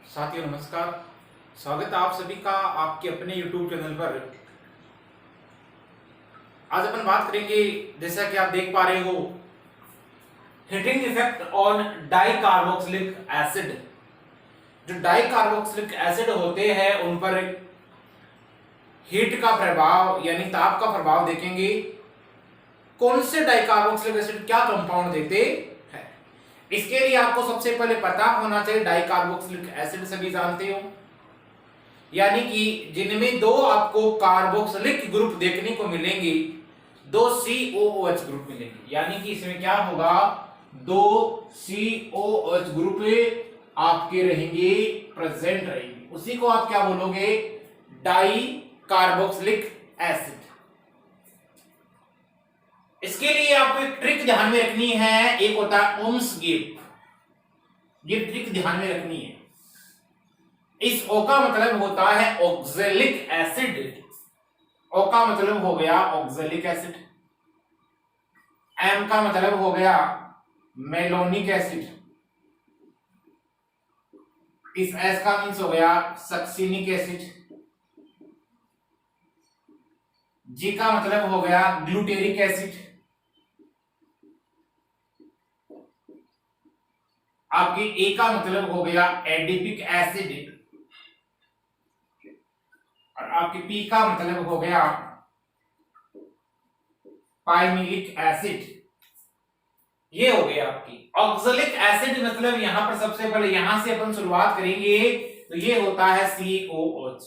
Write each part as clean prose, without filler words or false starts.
साथियों नमस्कार। स्वागत है आप सभी का आपके अपने YouTube चैनल पर। आज अपन बात करेंगे, जैसा कि आप देख पा रहे हो, heating effect on dicarboxylic acid. जो डाइकार्बोक्सिलिक एसिड होते हैं उन पर हीट का प्रभाव यानी ताप का प्रभाव देखेंगे। कौन से डाइकार्बोक्सिलिक एसिड क्या कंपाउंड देते हैं, इसके लिए आपको सबसे पहले पता होना चाहिए डाइकार्बोक्सिलिक एसिड सभी जानते हो, यानी कि जिनमें दो आपको कार्बोक्सिलिक ग्रुप देखने को मिलेंगे, दो COOH ग्रुप मिलेंगे, यानी कि इसमें क्या होगा, दो COOH ग्रुप आपके रहेंगे, प्रेजेंट रहेंगे। उसी को आप क्या बोलोगे, डाई कार्बोक्सिलिक एसिड। इसके लिए आपको एक ट्रिक ध्यान में रखनी है, एक होता है ओम्स गेप। ये ट्रिक ध्यान में रखनी है। इस O का मतलब होता है ऑक्जेलिक एसिड। O का मतलब हो गया ऑक्जेलिक एसिड। M का मतलब हो गया मेलोनिक एसिड। इस S का मीन्स हो गया सक्सिनिक एसिड। G का मतलब हो गया ग्लूटेरिक एसिड। आपके A का मतलब हो गया एडिपिक एसिड। और आपके P का मतलब हो गया पाइमिलिक एसिड। ये हो गया आपकी ऑक्जेलिक एसिड। मतलब यहां पर सबसे पहले यहां से अपन शुरुआत करेंगे, तो ये होता है COOH।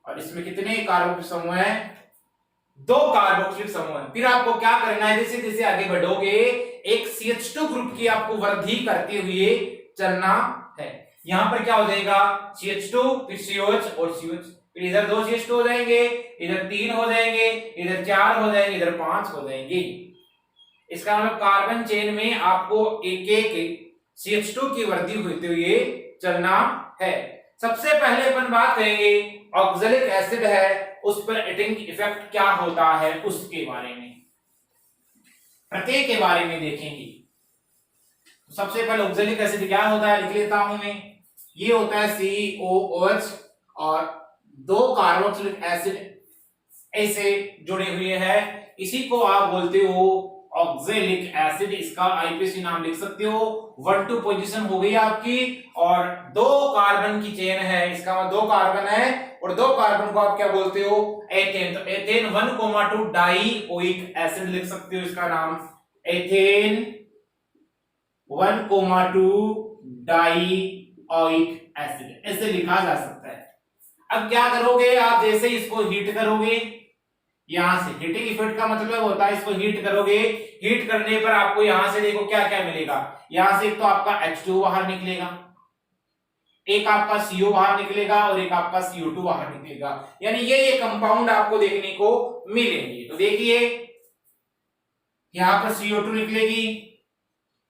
और इसमें कितने कार्बोक्सिलिक समूह हैं, दो कार्बोक्सिलिक समूह हैं। फिर आपको क्या करना है, जैसे जैसे आगे बढ़ोगे एक CH2 ग्रुप की आपको वृद्धि करते हुए चलना है। यहां पर क्या हो जाएगा, CH2 फिर COH और COH, फिर इधर दो CH2 हो जाएंगे, इधर 3 हो जाएंगे, इधर 4 हो जाएंगे, इधर 5 हो जाएंगे। इसका मतलब कार्बन चेन में आपको एक एक CH2 की वृद्धि होते हुए चलना है। सबसे पहले अपन बात करेंगे ऑक्जेलिक एसिड है, उस पर हीटिंग इफेक्ट क्या होता है उसके बारे में, प्रत्येक के बारे में देखेंगे। सबसे पहले ऑक्जेलिक एसिड क्या होता है लिख लेता हूं मैं। ये होता है COOH और दो कार्बोक्सिलिक एसिड ऐसे जुड़े हुए हैं, इसी को आप बोलते हो ऑक्जेलिक एसिड। इसका आईपीसी नाम लिख सकते हो। 1-2 पोजीशन हो गई आपकी, और दो कार्बन की चेन है, इसका मतलब दो कार्बन है, और दो कार्बन को आप क्या बोलते हो, एथेन। तो एथेन 1,2 डाइओइक एसिड लिख सकते हो, इसका नाम एथेन 1,2 डाइओइक एसिड ऐसे लिखा जा सकता है। अब क्या करोगे आप, जैसे इसको हीट करोगे, यहां से हीटिंग इफेक्ट का मतलब होता है इसको हीट करोगे, हीट करने पर आपको यहां से देखो क्या क्या मिलेगा। यहां से एक तो आपका H2 बाहर निकलेगा, एक आपका CO बाहर निकलेगा, और एक आपका CO2 बाहर निकलेगा, यानी ये कंपाउंड आपको देखने को मिलेंगे। तो देखिए यहां पर CO2 निकलेगी,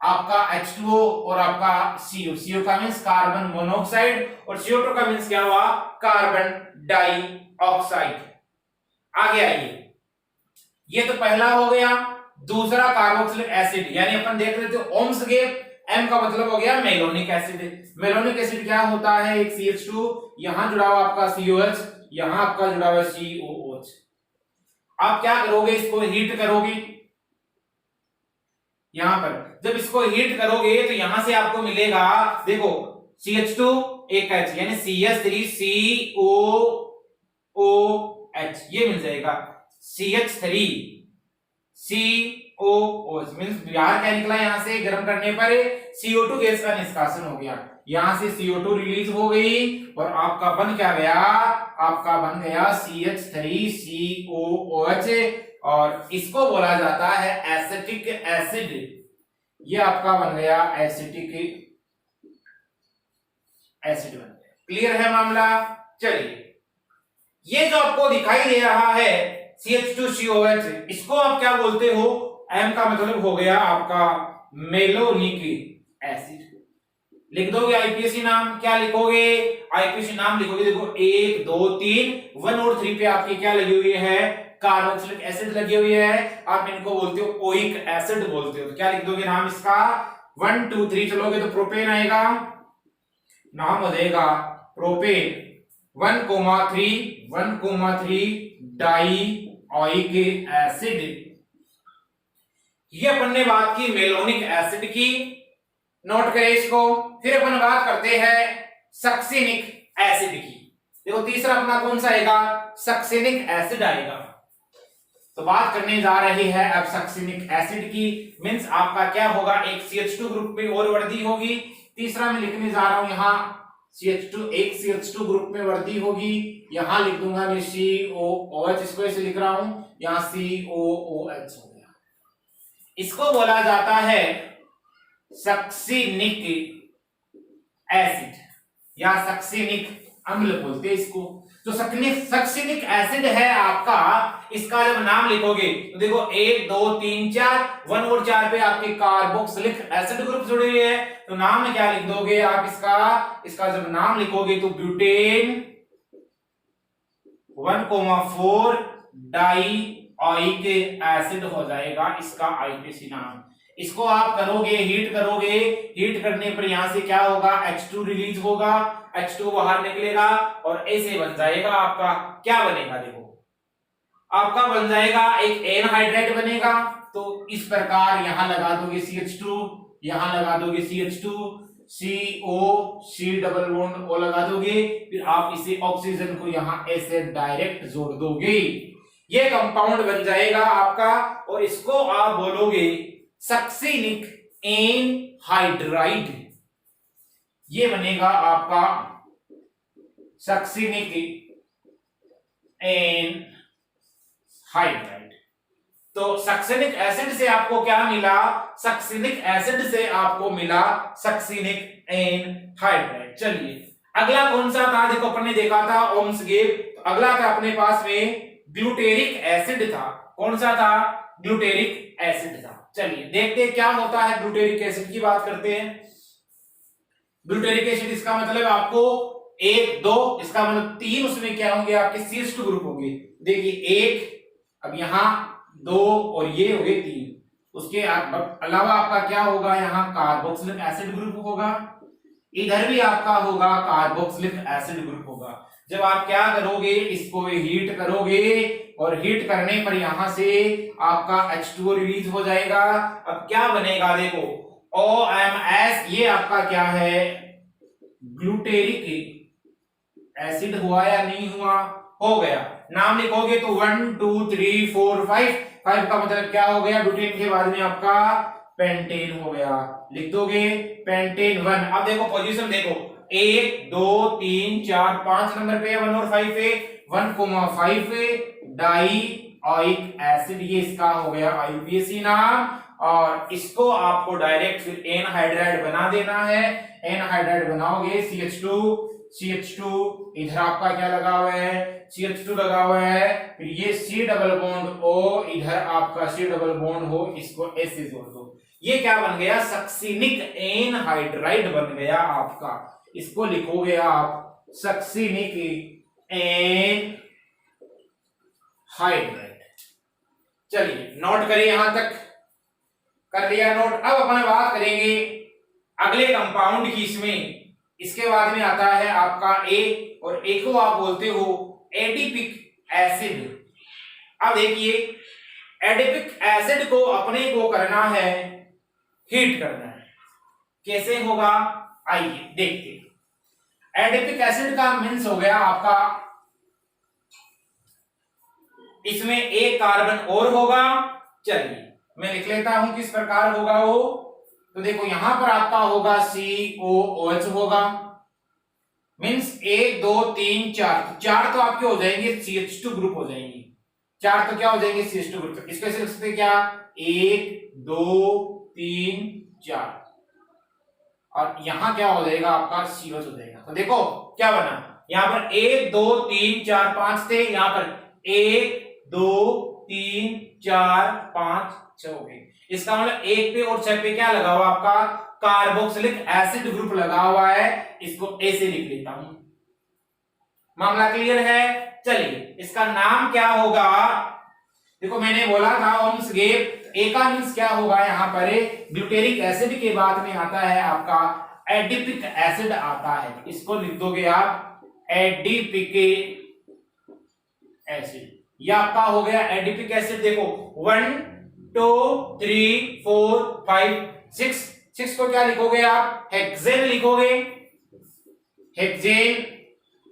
आपका H2O और आपका CO का मीन्स कार्बन मोनोऑक्साइड, और CO2 का मीन्स क्या हुआ, कार्बन डाइऑक्साइड। आगे आइए, ये तो पहला हो गया। दूसरा कार्बोक्सिलिक एसिड, यानी अपन देख रहे थे ओम्स गेप। M का मतलब हो गया मेलोनिक एसिड। मेलोनिक एसिड क्या होता है, एक CH2, यहां जुड़ा हुआ आपका COH, यहां आपका जुड़ा हुआ COOH। आप क्या करोगे, इसको हीट करोगे। यहां पर जब इसको हीट करोगे तो यहां से आपको मिलेगा, देखो CH2 एक H, यानी CH3COOH, ये मिल जाएगा। CH3 COOH मींस बाहर क्या निकला, यहां से गर्म करने पर CO2 गैस का निष्कासन हो गया, यहां से CO2 रिलीज हो गई, और आपका बन क्या गया, आपका बन गया CH3COOH, और इसको बोला जाता है एसिटिक एसिड। ये आपका बन गया एसिटिक एसिड बन गया। क्लियर है मामला। चलिए, ये जो आपको दिखाई दे रहा है CH2COH, इसको आप क्या बोलते हो, M का मतलब हो गया आपका मेलोनिक एसिड। लिख दोगे आईपीएसी नाम, क्या लिखोगे, आईपीएसी नाम लिखोगे। देखो 1 2 3 1 और 3 पे आपकी क्या लगी हुई है, कार्बोक्सिलिक एसिड लगी हुई है, आप इनको बोलते हो ओइक एसिड बोलते हो। तो क्या लिख दोगे नाम इसका, 1 2 3 चलोगे तो प्रोपेन आएगा, नाम हो जाएगा प्रोपेन 1,3 डाइऑइक एसिड। ये अपन ने बात की मेलोनिक एसिड की, नोट करें इसको। फिर अपन बात करते हैं सक्सिनिक एसिड की। देखो तीसरा अपना कौन सा आएगा, सक्सिनिक एसिड आएगा। तो बात करने जा रही है अब सक्सिनिक एसिड की। मींस आपका क्या होगा, एक CH2 ग्रुप में और वृद्धि होगी। तीसरा मैं लिखने जा रहा हूं यहां CH2, एक CH2 ग्रुप में वृद्धि होगी। यहां लिख दूंगा मैं COOH, इसको ऐसे लिख रहा हूं, यहां COOH हो गया। इसको बोला जाता है सक्सिनिक एसिड या सक्सिनिक अम्ल बोलते हैं इसको। जो सक्सिनिक एसिड है आपका, इसका जब नाम लिखोगे तो देखो 1 2 3 4, 1 और 4 पे आपके कार्बोक्सिलिक एसिड ग्रुप जुड़े हुए हैं। तो नाम में क्या लिख दोगे आप इसका जब नाम लिखोगे तो ब्यूटेन 1,4 डाइऑइक एसिड हो जाएगा इसका आईपीसी नाम। इसको आप करोगे, हीट करोगे, हीट करने पर यहां से क्या होगा, H2 रिलीज होगा, H2 बाहर निकलेगा और ऐसे बन जाएगा आपका, क्या बनेगा देखो, आपका बन जाएगा एक एनहाइड्राइड बनेगा। तो इस प्रकार यहां लगा दोगे CH2, यहां लगा दोगे CH2, CO, C double bond O लगा दोगे, फिर आप इसे ऑक्सीजन को यहां ऐसे डायरेक्ट जोड़ दोगे, ये कंपाउंड बन जाएगा आपका। और इसको आप बोलोगे सक्सिनिक एनहाइड्राइड, ये बनेगा आपका सक्सिनिक एनहाइड्राइड। तो सक्सिनिक एसिड से आपको क्या मिला, सक्सिनिक एसिड से आपको मिला सक्सिनिक एनहाइड्राइड। चलिए अगला कौन सा था, देखो अपन ने देखा था ओम्स गेव। तो अगला था अपने पास में ग्लूटेरिक एसिड था। कौन सा था, ग्लूटेरिक एसिड था। चलिए देखते हैं क्या होता है ग्लूटेरिक एसिड की बात करते हैं। ग्लूटेरिक एसिड इसका मतलब आपको 1 2, इसका मतलब 3, उसमें क्या होंगे आपके CH2 ग्रुप होंगे। देखिए 1, अब यहां 2 और ये हो गए 3। उसके अलावा आपका क्या होगा, यहाँ कार्बोक्सिलिक एसिड ग्रुप होगा, इधर भी आपका होगा कार्बोक्सिलिक एसिड ग्रुप होगा। जब आप क्या करोगे, इसको हीट करोगे और हीट करने पर यहां से आपका H2O रिलीज हो जाएगा। अब क्या बनेगा देखो, OMS, ये आपका क्या है, ग्लूटेरिक एसिड हुआ या नहीं हुआ, हो गया। नाम लिखोगे तो 1 2 3 4 5, 5 का मतलब क्या हो गया, ब्यूटेन के बाद में आपका पेंटेन हो गया, लिख दोगे पेंटेन 1। अब देखो पोजीशन देखो, 1 2 3 4 5 नंबर पे 1 और 5 पे 1,5 डाइऑइक एसिड, ये इसका हो गया आईयूपीएसी नाम। और इसको आपको डायरेक्ट फिर एनहाइड्राइड बना देना है। एनहाइड्राइड बनाओगे CH2 इधर आपका क्या लगा हुआ है, CH2 लगा हुआ है, फिर ये C डबल बॉन्ड O, इधर आपका C डबल बॉन्ड हो, इसको ऐसे जोड़ दो। ये क्या बन गया, सक्सिनिक एनहाइड्राइड बन गया आपका। इसको लिखोगे आप सक्सिनिक एनहाइड्राइड। चलिए नोट करिए, यहां तक कर लिया नोट। अब अपन बात करेंगे अगले कंपाउंड की। इसमें इसके बाद में आता है आपका ए, और ए को आप बोलते हो एडिपिक एसिड। अब देखिए एडिपिक एसिड को अपने को करना है, हीट करना है। कैसे होगा, आइए देखते हैं। एडिपिक एसिड का मीन्स हो गया आपका, इसमें एक कार्बन और होगा। चलिए मैं लिख लेता हूं किस प्रकार होगा वो। तो देखो यहां पर आपका होगा COOH होगा, मीन्स 1 2 3 4, 4 तो आपके हो जाएंगे CH2 ग्रुप हो जाएंगे, 4 तो क्या हो जाएंगे CH2 ग्रुप। इसको ऐसे लिख सकते क्या, 1 2 3 4, और यहां क्या हो जाएगा आपका COH हो जाएगा। तो देखो क्या बना, यहां पर 1 2 3 4 5 थे, यहां पर 1 2 3 4 5 6 हो गए। इसका मतलब 1 पे और 6 पे क्या लगा हुआ आपका, कार्बोक्सिलिक एसिड ग्रुप लगा हुआ है। इसको ऐसे लिख लेता हूं, मामला क्लियर है। चलिए इसका नाम क्या होगा, देखो मैंने बोला था ओम्स गेव। ए का मींस क्या होगा, यहां पर ग्लूटेरिक एसिड के बाद में आता है आपका एडिपिक एसिड आता है। इसको लिख दोगे आप एडिपिक एसिड। ये आपका हो गया एडिपिक एसिड। देखो 1 2 3 4 5 6, 6 को क्या लिखोगे आप? हेक्सेन लिखोगे, हेक्सेन।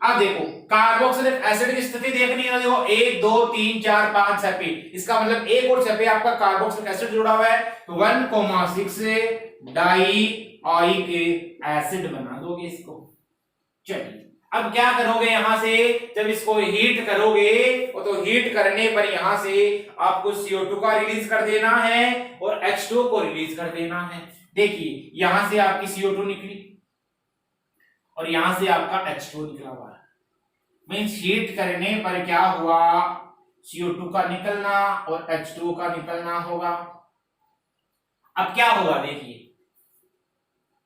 अब देखो कार्बोक्सिलिक एसिड की स्थिति देखनी है। देखो 1 2 3 4 5 6 पे, इसका मतलब एक और 6 पे आपका कार्बोक्सिलिक एसिड जुड़ा हुआ है, तो 1,6 डाइऑइक एसिड बना दोगे इसको। चलिए अब क्या करोगे, यहां से जब इसको हीट करोगे तो हीट करने पर यहां से आपको CO2 का रिलीज कर देना है और H2O को रिलीज कर देना है। देखिए यहां से आपकी CO2 निकली और यहां से आपका H2O निकला हुआ है। मींस हीट करने पर क्या हुआ, CO2 का निकलना और H2O का निकलना होगा। अब क्या होगा, देखिए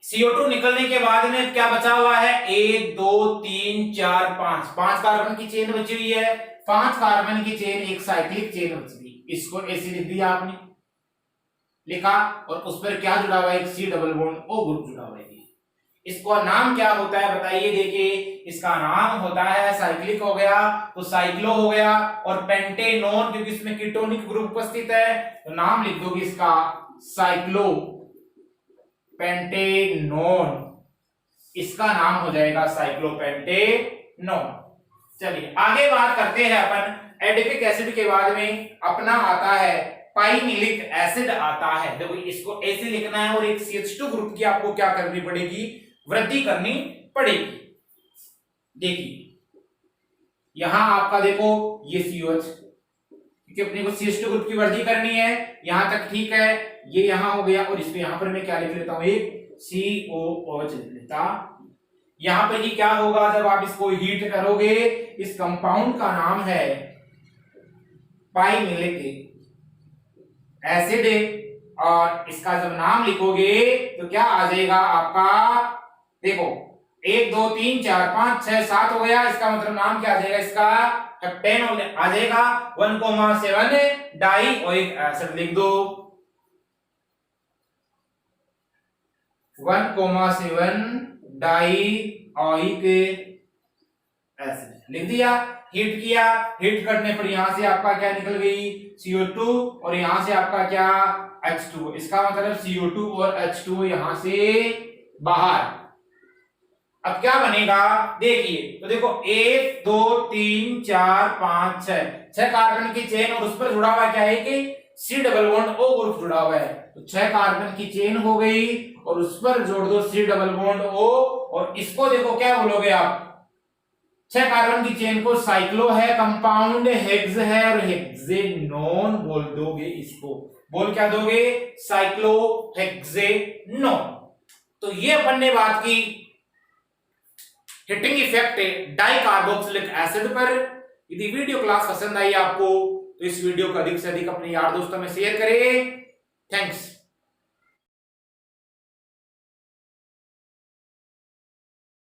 CO2 निकलने के बाद में क्या बचा हुआ है, 1 2 3 4 5 कार्बन की चेन बची हुई है। 5 कार्बन की चेन एक साइक्लिक चेन बच गई। इसको ऐसे लिख दिया आपने, लिखा, और उस पर क्या जुड़ा हुआ है, एक C double bond O group जुड़ा हुआ है। इसका नाम क्या होता है बताइए? देखिए इसका नाम होता है, साइक्लिक हो गया तो साइक्लो हो गया, और पेंटेनोन क्योंकि इसमें कीटोनिक ग्रुप उपस्थित है तो नाम लिख दोगे इसका साइक्लो पेंटेनोन। इसका नाम हो जाएगा साइक्लोपेंटेनोन। चलिए आगे बात करते हैं अपन एडिपिक एसिड के बाद में अपना आता है पाइनिलिक एसिड आता है। देखो इसको ऐसे लिखना है और एक CH2 ग्रुप की आपको क्या करनी पड़ेगी, वृद्धि करनी पड़ेगी। देखिए यहां आपका देखो ये COH, क्योंकि अपने को CH2 ग्रुप की वृद्धि करनी है, यहां तक ठीक है। ये यहां हो गया और इस पे यहां पर मैं क्या लिख लेता हूं, एक COOH लिख लेता। यहां पर ही क्या होगा, जब आप इसको हीट करोगे, इस कंपाउंड का नाम है पाइमिलिक एसिड, और इसका जब नाम लिखोगे तो क्या आ जाएगा आपका, देखो 1 2 3 4 5 6 7 हो गया। इसका मतलब नाम क्या आ जाएगा, इसका हेप्टेन आ जाएगा। 1,7 डाइऑइक एसिड लिख दो, 1,7 डाइऑइक एसिड लिख दिया। हीट किया, हीट करने पर यहां से आपका क्या निकल गई, CO2, और यहां से आपका क्या, H2O। इसका मतलब CO2 और H2O यहां से बाहर। अब क्या बनेगा, देखिए तो देखो 1 2 3 4 5 6 कार्बन की चेन, और उस पर जुड़ा हुआ क्या है कि C double bond O group जुड़ा हुआ है, तो 6 कार्बन की चेन हो गई और उस पर जोड़ दो C डबल बॉन्ड O, और इसको देखो क्या बोलोगे आप, 6 कार्बन की चेन को साइक्लो है कंपाउंड, हेक्स है और हेक्सेनोन बोल दोगे। इसको बोल क्या दोगे, साइक्लो हेक्सेनोन। तो ये अपन ने बात की heating effect di carboxylic acid पर। यदि वीडियो क्लास पसंद आई आपको तो इस वीडियो को अधिक से अधिक अपने यार दोस्तों में शेयर करें। थैंक्स।